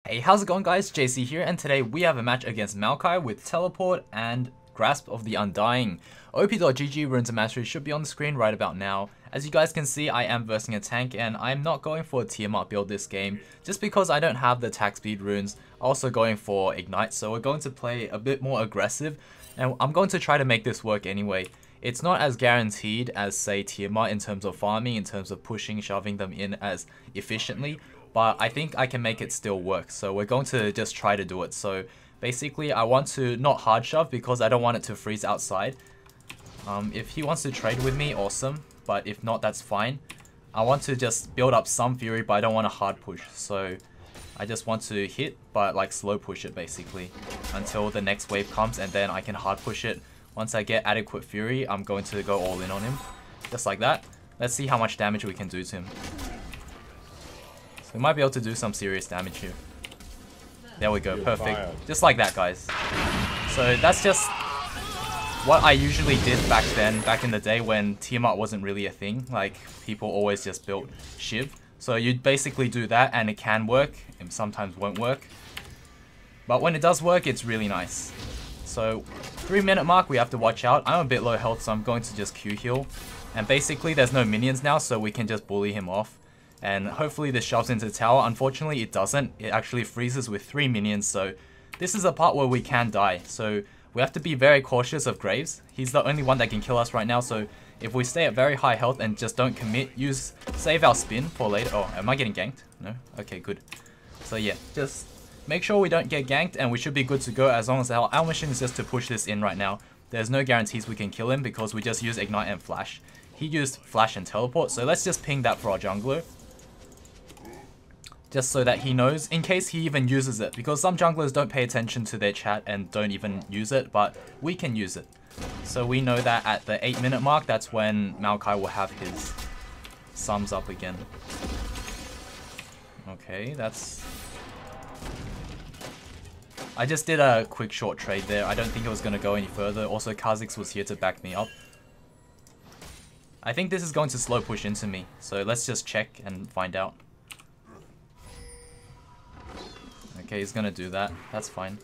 Hey, how's it going guys? JC here, and today we have a match against Maokai with Teleport and Grasp of the Undying. OP.GG Runes of Mastery should be on the screen right about now. As you guys can see, I am versing a tank, and I'm not going for a Tiamat build this game, just because I don't have the attack speed runes. Also going for Ignite, so we're going to play a bit more aggressive, and I'm going to try to make this work anyway. It's not as guaranteed as, say, Tiamat in terms of farming, in terms of pushing, shoving them in as efficiently, but I think I can make it still work. So we're going to just try to do it. So basically I want to not hard shove because I don't want it to freeze outside. If he wants to trade with me, awesome, but if not, that's fine. I want to just build up some fury, but I don't want to hard push. So I just want to hit, but like slow push it basically until the next wave comes, and then I can hard push it. Once I get adequate fury, I'm going to go all in on him, just like that. Let's see how much damage we can do to him. So we might be able to do some serious damage here. There we go, perfect. Just like that, guys. So that's just what I usually did back then, back in the day when Tiamat wasn't really a thing. Like, people always just built Shiv. So you'd basically do that and it can work, and sometimes won't work. But when it does work, it's really nice. So 3-minute mark, we have to watch out. I'm a bit low health, so I'm going to just Q heal. And basically there's no minions now, so we can just bully him off. And hopefully this shoves into the tower. Unfortunately it doesn't. It actually freezes with 3 minions, so this is a part where we can die. So we have to be very cautious of Graves. He's the only one that can kill us right now, so if we stay at very high health and just don't commit, save our spin for later. Oh, am I getting ganked? No? Okay, good. So yeah, just make sure we don't get ganked and we should be good to go as long as our mission is just to push this in right now. There's no guarantees we can kill him because we just use Ignite and Flash. He used Flash and Teleport, so let's just ping that for our jungler. Just so that he knows, in case he even uses it, because some junglers don't pay attention to their chat and don't even use it, but we can use it. So we know that at the 8-minute mark, that's when Maokai will have his sums up again. Okay, that's... I just did a quick short trade there. I don't think it was going to go any further. Also, Kha'Zix was here to back me up. I think this is going to slow push into me, so let's just check and find out. Okay, he's gonna do that. That's fine.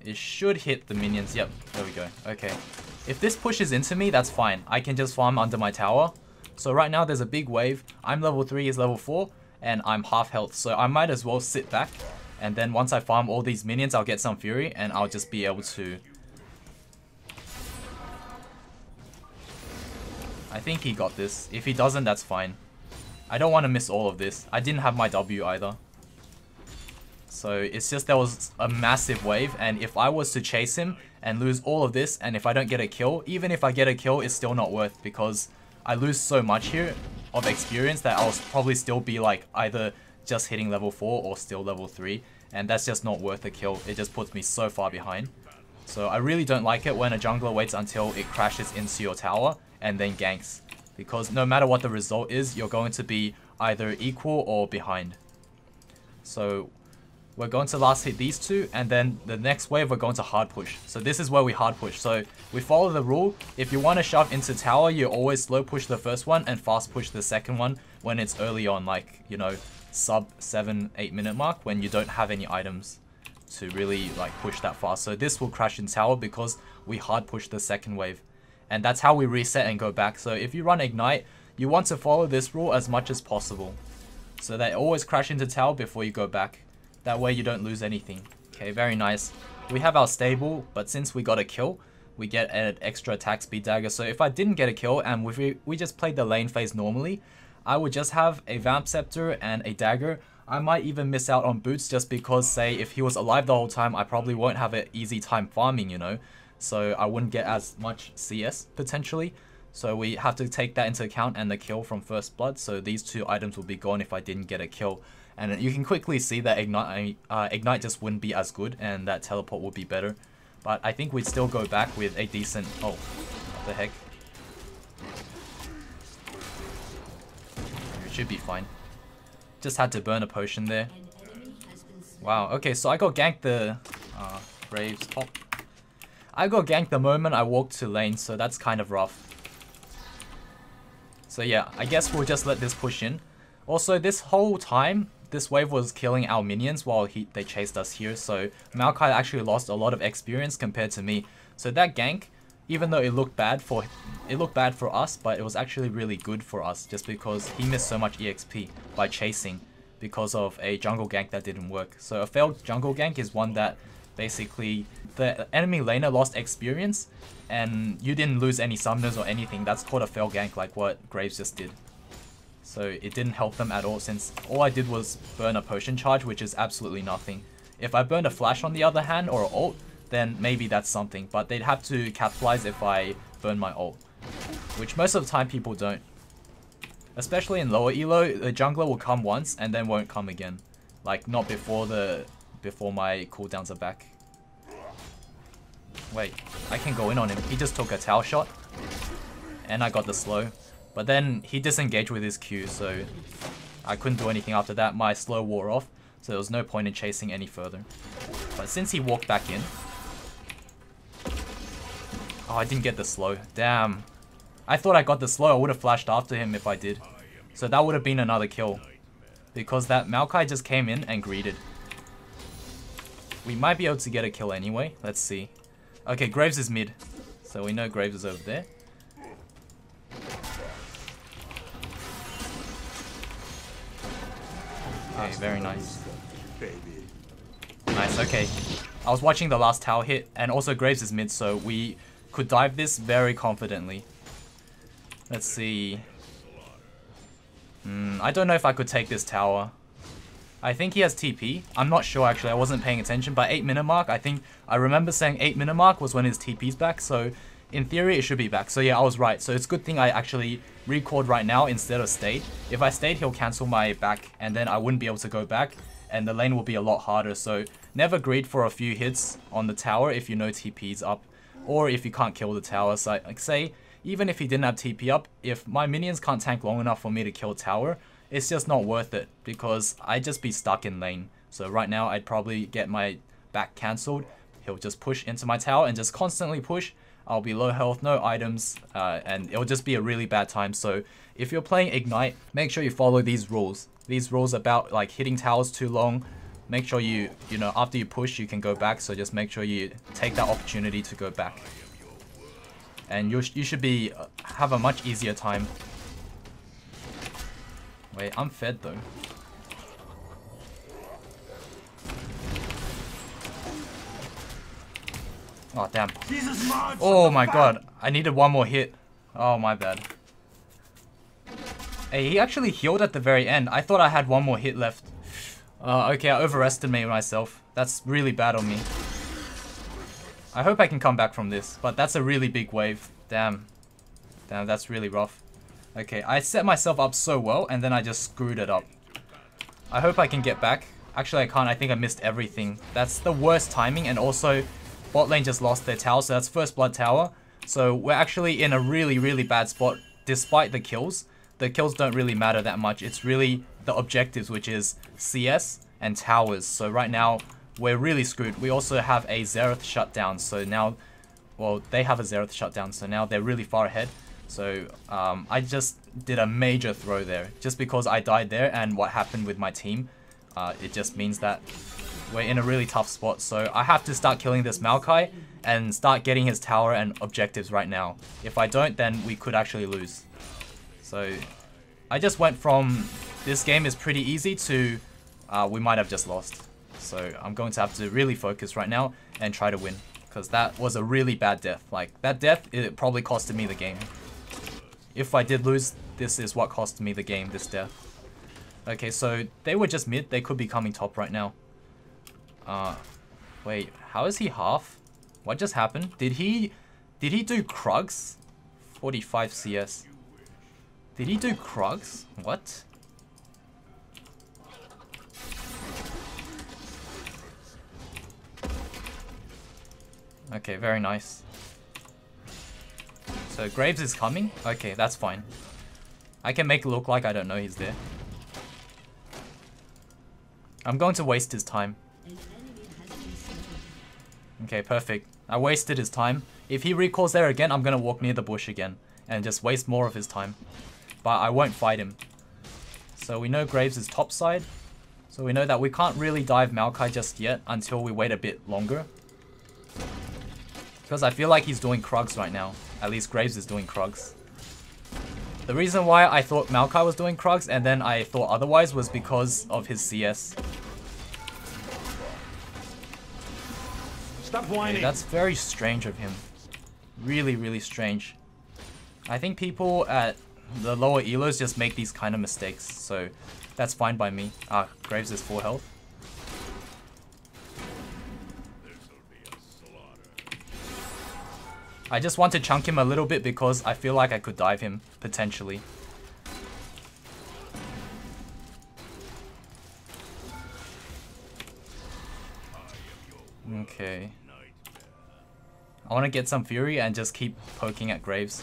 It should hit the minions. Yep, there we go. Okay. If this pushes into me, that's fine. I can just farm under my tower. So right now there's a big wave. I'm level 3, he's level 4, and I'm half health. So I might as well sit back. And then once I farm all these minions, I'll get some fury, and I'll just be able to... I think he got this. If he doesn't, that's fine. I don't want to miss all of this. I didn't have my W either. So it's just there was a massive wave, and if I was to chase him and lose all of this, and if I don't get a kill, even if I get a kill, it's still not worth, because I lose so much here of experience that I'll probably still be like either just hitting level 4 or still level 3, and that's just not worth a kill. It just puts me so far behind. So I really don't like it when a jungler waits until it crashes into your tower and then ganks, because no matter what the result is, you're going to be either equal or behind. So we're going to last hit these two, and then the next wave we're going to hard push. So this is where we hard push. So we follow the rule. If you want to shove into tower, you always slow push the first one and fast push the second one when it's early on, like, you know, sub 7-8 minute mark, when you don't have any items to really like push that fast. So this will crash in tower because we hard push the second wave. And that's how we reset and go back. So if you run Ignite, you want to follow this rule as much as possible, so they always crash into tower before you go back. That way you don't lose anything. Okay, very nice. We have our stable, but since we got a kill, we get an extra attack speed dagger. So if I didn't get a kill and we just played the lane phase normally, I would just have a Vamp Scepter and a dagger. I might even miss out on boots just because, say, if he was alive the whole time, I probably won't have an easy time farming, you know. So I wouldn't get as much CS potentially. So we have to take that into account, and the kill from First Blood. So these two items will be gone if I didn't get a kill. And you can quickly see that Ignite just wouldn't be as good, and that Teleport would be better. But I think we'd still go back with a decent... Oh, what the heck? It should be fine. Just had to burn a potion there. Wow, okay, so I got ganked the... Graves top. I got ganked the moment I walked to lane, so that's kind of rough. So yeah, I guess we'll just let this push in. Also, this whole time, this wave was killing our minions while they chased us here. So Maokai actually lost a lot of experience compared to me. So that gank, even though it looked bad for us, but it was actually really good for us just because he missed so much EXP by chasing because of a jungle gank that didn't work. So a failed jungle gank is one that basically the enemy laner lost experience and you didn't lose any summoners or anything. That's called a failed gank, like what Graves just did. So it didn't help them at all, since all I did was burn a potion charge, which is absolutely nothing. If I burned a flash on the other hand or an ult, then maybe that's something, but they'd have to capitalize if I burn my ult, which most of the time people don't. Especially in lower elo, the jungler will come once and then won't come again. Like not before my cooldowns are back. Wait, I can go in on him. He just took a tower shot and I got the slow. But then he disengaged with his Q, so I couldn't do anything after that. My slow wore off, so there was no point in chasing any further. But since he walked back in... Oh, I didn't get the slow. Damn. I thought I got the slow. I would have flashed after him if I did. So that would have been another kill. Because that Maokai just came in and greeted. We might be able to get a kill anyway. Let's see. Okay, Graves is mid. So we know Graves is over there. Okay, very nice. Nice, okay. I was watching the last tower hit, and also Graves is mid, so we could dive this very confidently. Let's see. I don't know if I could take this tower. I think he has TP. I'm not sure actually, I wasn't paying attention, but 8-minute mark, I remember saying 8-minute mark was when his TP's back, so in theory it should be back. So yeah, I was right. So it's a good thing I actually recalled right now instead of stayed. If I stayed, he'll cancel my back, and then I wouldn't be able to go back, and the lane will be a lot harder. So never greed for a few hits on the tower if you know TP's up, or if you can't kill the tower. So like say, even if he didn't have TP up, if my minions can't tank long enough for me to kill tower, it's just not worth it because I'd just be stuck in lane. So right now I'd probably get my back cancelled. He'll just push into my tower and just constantly push. I'll be low health, no items, and it'll just be a really bad time. So if you're playing Ignite, make sure you follow these rules. These rules about like hitting towers too long. Make sure you know, after you push, you can go back. So just make sure you take that opportunity to go back. And you should be have a much easier time. Wait, I'm fed though. Oh damn. Oh my god, I needed one more hit. Oh my bad. Hey, he actually healed at the very end. I thought I had one more hit left. Okay, I overestimated myself. That's really bad on me. I hope I can come back from this, but that's a really big wave. Damn. Damn, that's really rough. Okay, I set myself up so well, and then I just screwed it up. I hope I can get back. Actually, I can't. I think I missed everything. That's the worst timing, and also, bot lane just lost their tower, so that's first blood tower. So we're actually in a really, really bad spot, despite the kills. The kills don't really matter that much. It's really the objectives, which is CS and towers. So right now, we're really screwed. We also have a Xerath shutdown, so now, well, they have a Xerath shutdown, so now they're really far ahead. So I just did a major throw there, just because I died there and what happened with my team. It just means that we're in a really tough spot. So I have to start killing this Maokai and start getting his tower and objectives right now. If I don't, then we could actually lose. So I just went from this game is pretty easy to we might have just lost. So I'm going to have to really focus right now and try to win, because that was a really bad death. Like that death, it probably costed me the game. If I did lose, this is what cost me the game, this death. Okay, so they were just mid. They could be coming top right now. Wait, how is he half? What just happened? Did he do Krugs? 45 CS. Did he do Krugs? What? Okay, very nice. So Graves is coming? Okay, that's fine. I can make it look like I don't know he's there. I'm going to waste his time. Okay, perfect. I wasted his time. If he recalls there again, I'm going to walk near the bush again and just waste more of his time. But I won't fight him. So we know Graves is top side. So we know that we can't really dive Maokai just yet until we wait a bit longer. Because I feel like he's doing Krugs right now. At least Graves is doing Krugs. The reason why I thought Maokai was doing Krugs and then I thought otherwise was because of his CS. Stop whining. Okay, that's very strange of him. Really, really strange. I think people at the lower elos just make these kind of mistakes, so that's fine by me. Ah, Graves is full health. I just want to chunk him a little bit because I feel like I could dive him, potentially. Okay. I want to get some Fury and just keep poking at Graves.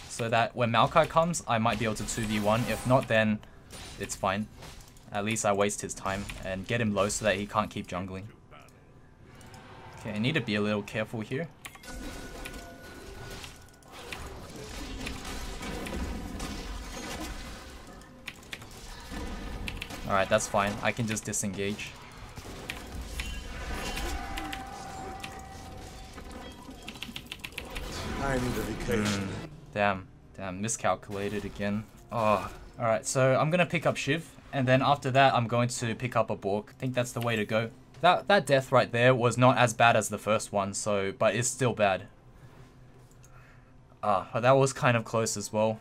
So that when Maokai comes, I might be able to 2v1. If not, then it's fine. At least I waste his time and get him low so that he can't keep jungling. Okay, I need to be a little careful here. Alright, that's fine. I can just disengage. I need a vacation. Damn, miscalculated again. Oh, alright, so I'm gonna pick up Shiv, and then after that I'm going to pick up a Bork. I think that's the way to go. That death right there was not as bad as the first one, so, but it's still bad. But that was kind of close as well.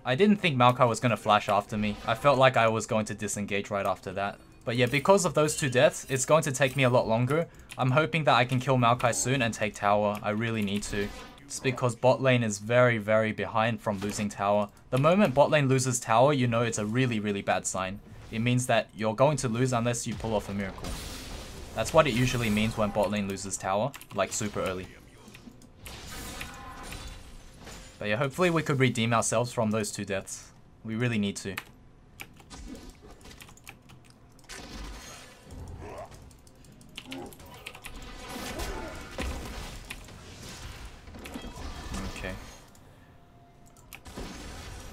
I didn't think Maokai was gonna flash after me. I felt like I was going to disengage right after that. But yeah, because of those two deaths, it's going to take me a lot longer. I'm hoping that I can kill Maokai soon and take tower. I really need to. It's because bot lane is very, very behind from losing tower. The moment bot lane loses tower, you know it's a really, really bad sign. It means that you're going to lose unless you pull off a miracle. That's what it usually means when bot lane loses tower, like super early. But yeah, hopefully we could redeem ourselves from those two deaths. We really need to. Okay.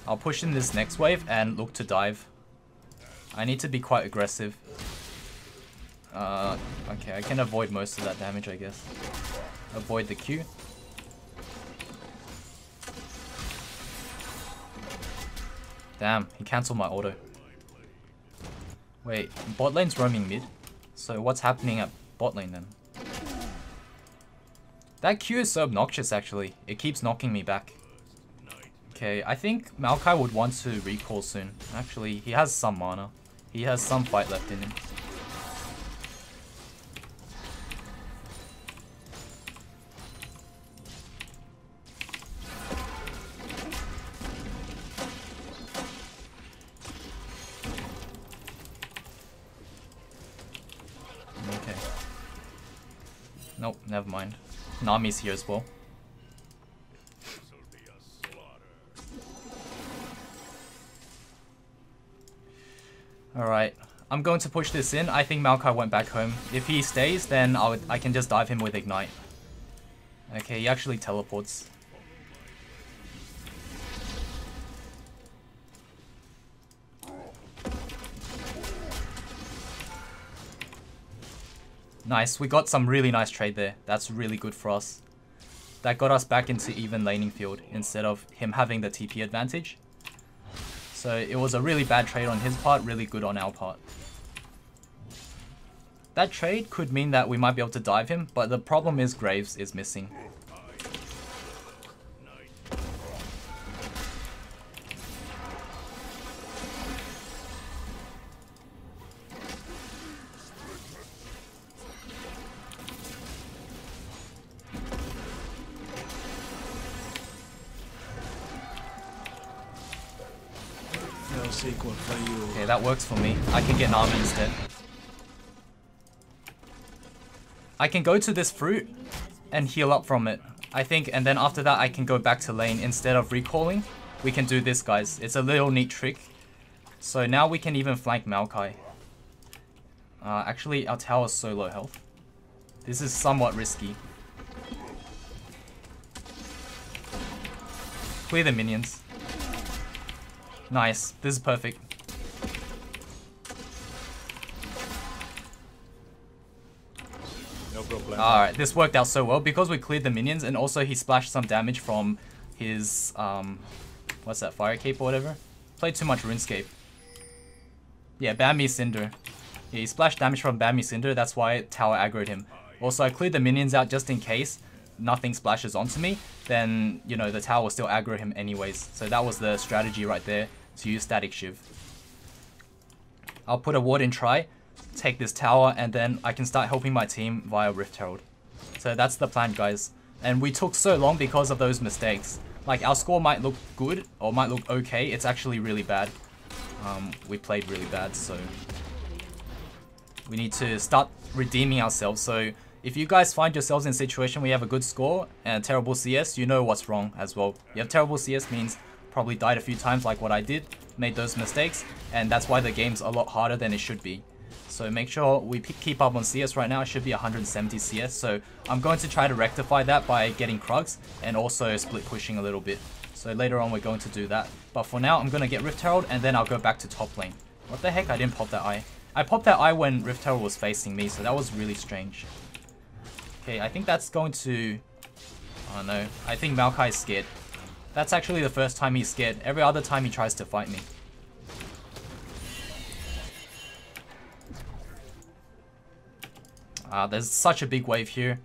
I'll push in this next wave and look to dive. I need to be quite aggressive. Okay, I can avoid most of that damage, I guess. Avoid the Q. Damn, he cancelled my auto. Wait, bot lane's roaming mid? So what's happening at bot lane then? That Q is so obnoxious actually. It keeps knocking me back. Okay, I think Maokai would want to recall soon. Actually, he has some mana. He has some fight left in him. Okay. Nope, never mind. Nami's here as well. Alright, I'm going to push this in. I think Maokai went back home. If he stays, then I can just dive him with Ignite. Okay, he actually teleports. Nice, we got some really nice trade there. That's really good for us. That got us back into even laning field instead of him having the TP advantage. So it was a really bad trade on his part, really good on our part. That trade could mean that we might be able to dive him, but the problem is Graves is missing. Okay, that works for me. I can get Nami instead. I can go to this fruit and heal up from it, I think, and then after that I can go back to lane. Instead of recalling, we can do this, guys. It's a little neat trick. So now we can even flank Maokai. Actually, our tower's so low health. This is somewhat risky. Clear the minions. Nice. This is perfect. No problem. Alright, this worked out so well because we cleared the minions and also he splashed some damage from his, what's that, Fire Cape or whatever? Played too much RuneScape. Yeah, Bambi Cinder. Yeah, he splashed damage from Bambi Cinder, that's why tower aggroed him. Also, I cleared the minions out just in case nothing splashes onto me, then, you know, the tower will still aggro him anyways. So that was the strategy right there, to use Static Shiv. I'll put a ward in try, take this tower, and then I can start helping my team via Rift Herald. So that's the plan, guys. And we took so long because of those mistakes. Like, our score might look good, or might look okay, it's actually really bad. We played really bad, so we need to start redeeming ourselves. So if you guys find yourselves in a situation where you have a good score and terrible CS, you know what's wrong as well. You have terrible CS means probably died a few times like what I did, made those mistakes, and that's why the game's a lot harder than it should be. So make sure we keep up on CS right now. It should be 170 CS, so I'm going to try to rectify that by getting Krugs and also split pushing a little bit. So later on we're going to do that. But for now I'm going to get Rift Herald and then I'll go back to top lane. What the heck, I didn't pop that eye. I popped that eye when Rift Herald was facing me, so that was really strange. Okay, I think that's going to... Oh no, I think Maokai is scared. That's actually the first time he's scared. Every other time he tries to fight me. There's such a big wave here.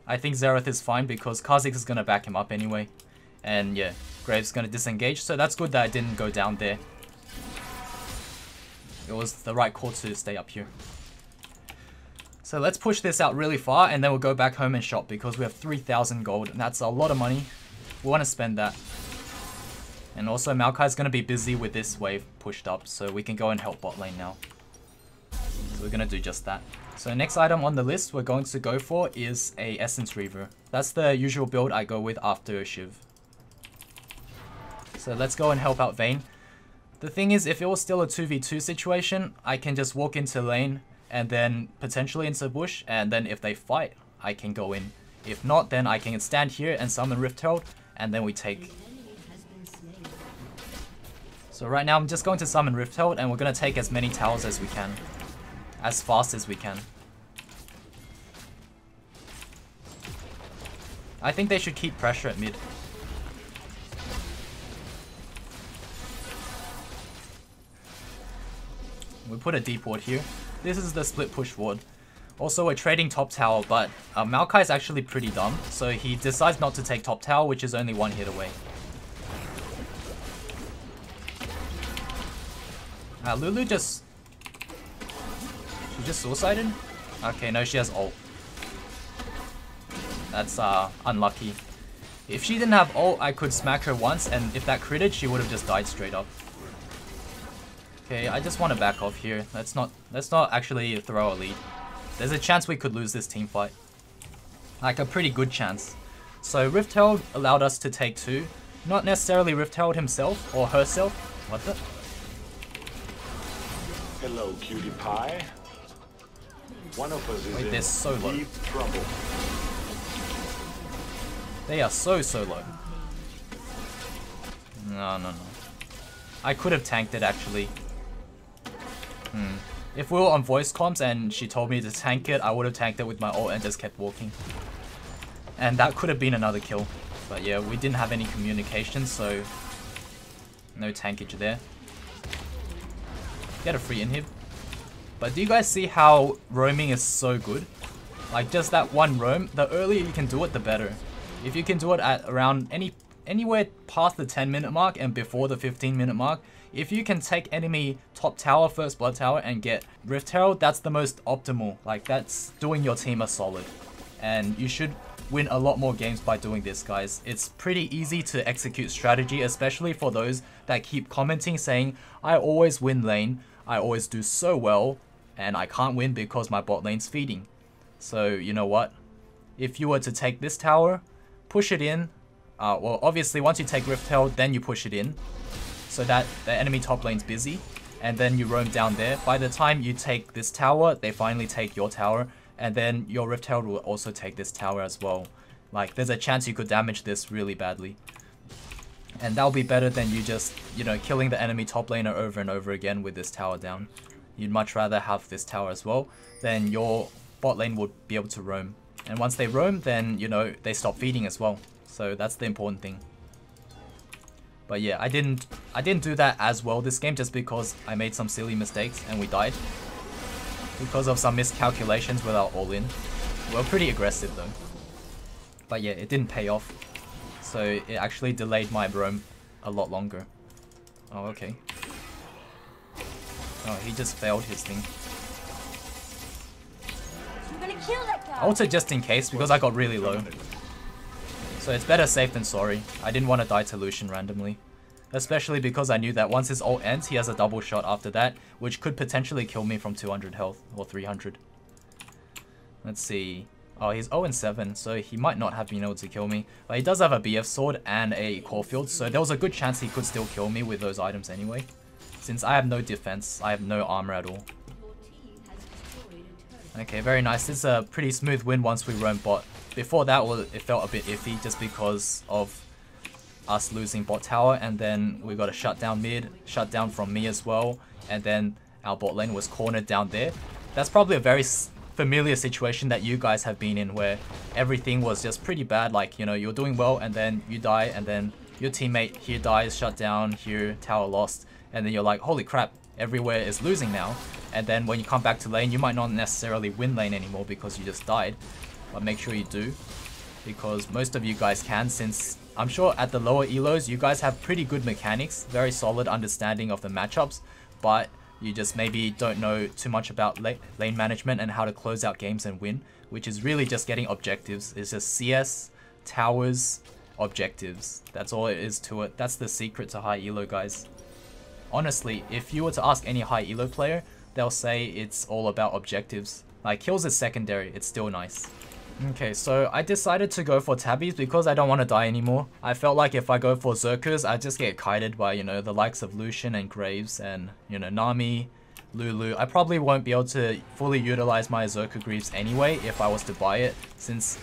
I think Xerath is fine because Kha'Zix is going to back him up anyway. And yeah, Graves going to disengage, so that's good that I didn't go down there. It was the right call to stay up here. So let's push this out really far and then we'll go back home and shop because we have 3,000 gold and that's a lot of money. We want to spend that. And also Maokai's going to be busy with this wave pushed up, so we can go and help bot lane now. So we're going to do just that. So next item on the list we're going to go for is a Essence Reaver. That's the usual build I go with after Shiv. So let's go and help out Vayne. The thing is, if it was still a 2v2 situation, I can just walk into lane and then potentially into bush, and then if they fight, I can go in. If not, then I can stand here and summon Rift Herald, and then we take. So right now I'm just going to summon Rift Herald and we're going to take as many towers as we can. As fast as we can. I think they should keep pressure at mid. We put a deep ward here. This is the split push ward. Also, we're trading top tower, but Maokai is actually pretty dumb, so he decides not to take top tower, which is only one hit away. Lulu just... She just suicided? Okay, no, she has ult. That's unlucky. If she didn't have ult, I could smack her once, and if that critted, she would have just died straight up. Okay, I just want to back off here. Let's not actually throw a lead. There's a chance we could lose this team fight. Like a pretty good chance. So Rift Herald allowed us to take 2. Not necessarily Rift Herald himself or herself. What the? Hello, cutie pie. One of us is they're so low. deep trouble. They are so low. No. I could have tanked it actually. If we were on voice comms and she told me to tank it, I would have tanked it with my ult and just kept walking. And that could have been another kill. But yeah, we didn't have any communication, so no tankage there. Get a free inhib. But do you guys see how roaming is so good? Like just that one roam, the earlier you can do it, the better. If you can do it at around anywhere past the 10-minute mark and before the 15-minute mark, if you can take enemy top tower, first blood tower, and get Rift Herald, that's the most optimal. Like, that's doing your team a solid. And you should win a lot more games by doing this, guys. It's pretty easy to execute strategy, especially for those that keep commenting saying, I always win lane, I always do so well, and I can't win because my bot lane's feeding. So, you know what? If you were to take this tower, push it in. Well, obviously, once you take Rift Herald, then you push it in, so that the enemy top lane's busy, and then you roam down there. By the time you take this tower, they finally take your tower, and then your Rift Herald will also take this tower as well. Like, there's a chance you could damage this really badly. And that'll be better than you just, you know, killing the enemy top laner over and over again with this tower down. You'd much rather have this tower as well than your bot lane would be able to roam. And once they roam, then, you know, they stop feeding as well. So that's the important thing. But yeah, I didn't do that as well this game just because I made some silly mistakes and we died. Because of some miscalculations with our all-in. We were pretty aggressive though. But yeah, it didn't pay off. So it actually delayed my roam a lot longer. Oh, okay. Oh, he just failed his thing. I'm gonna kill that guy. I ulted just in case because I got really low. So it's better safe than sorry. I didn't want to die to Lucian randomly. Especially because I knew that once his ult ends, he has a double shot after that, which could potentially kill me from 200 health, or 300. Let's see. Oh, he's 0-7, so he might not have been able to kill me. But he does have a BF sword and a Caulfield, so there was a good chance he could still kill me with those items anyway. Since I have no defense, I have no armor at all. Okay, very nice. This is a pretty smooth win once we roam bot. Before that, it felt a bit iffy just because of us losing bot tower, and then we got a shutdown mid, shutdown from me as well, and then our bot lane was cornered down there. That's probably a very familiar situation that you guys have been in where everything was just pretty bad. Like, you know, you're doing well and then you die, and then your teammate here dies, shut down, here tower lost, and then you're like, holy crap, everywhere is losing now. And then when you come back to lane, you might not necessarily win lane anymore because you just died. But make sure you do, because most of you guys can, since I'm sure at the lower elos you guys have pretty good mechanics, very solid understanding of the matchups, but you just maybe don't know too much about lane management and how to close out games and win, which is really just getting objectives. It's just CS, towers, objectives. That's all it is to it. That's the secret to high elo, guys. Honestly, if you were to ask any high elo player, they'll say it's all about objectives. Like, kills is secondary, it's still nice. Okay, so I decided to go for Tabbies because I don't want to die anymore. I felt like if I go for Zerkers, I just get kited by, you know, the likes of Lucian and Graves and, you know, Nami, Lulu. I probably won't be able to fully utilize my Zerker Greaves anyway if I was to buy it, since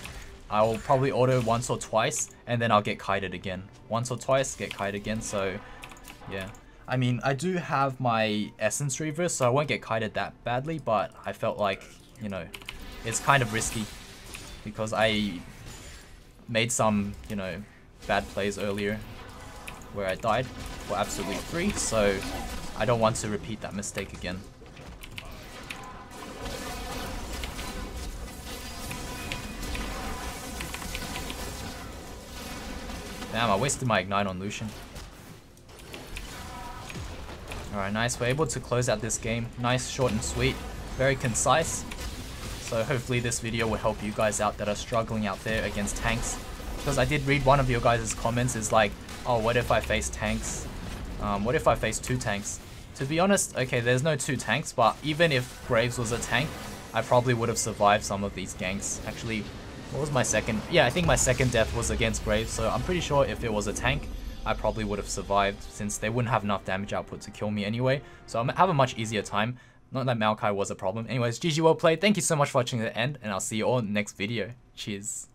I will probably auto once or twice and then I'll get kited again. Once or twice, get kited again, so yeah. I mean, I do have my Essence Reaver, so I won't get kited that badly, but I felt like, you know, it's kind of risky because I made some, you know, bad plays earlier where I died for absolutely free, so I don't want to repeat that mistake again. Damn, I wasted my Ignite on Lucian. Alright, nice. We're able to close out this game. Nice, short and sweet. Very concise. So hopefully this video will help you guys out that are struggling out there against tanks. Because I did read one of your guys' comments is like, oh, what if I face tanks? What if I face 2 tanks? To be honest, okay, there's no 2 tanks, but even if Graves was a tank, I probably would have survived some of these ganks. Actually, what was my second? Yeah, I think my second death was against Graves, so I'm pretty sure if it was a tank, I probably would have survived, since they wouldn't have enough damage output to kill me anyway. So I have a much easier time. Not that Maokai was a problem. Anyways, GG well played. Thank you so much for watching to the end, and I'll see you all in the next video. Cheers.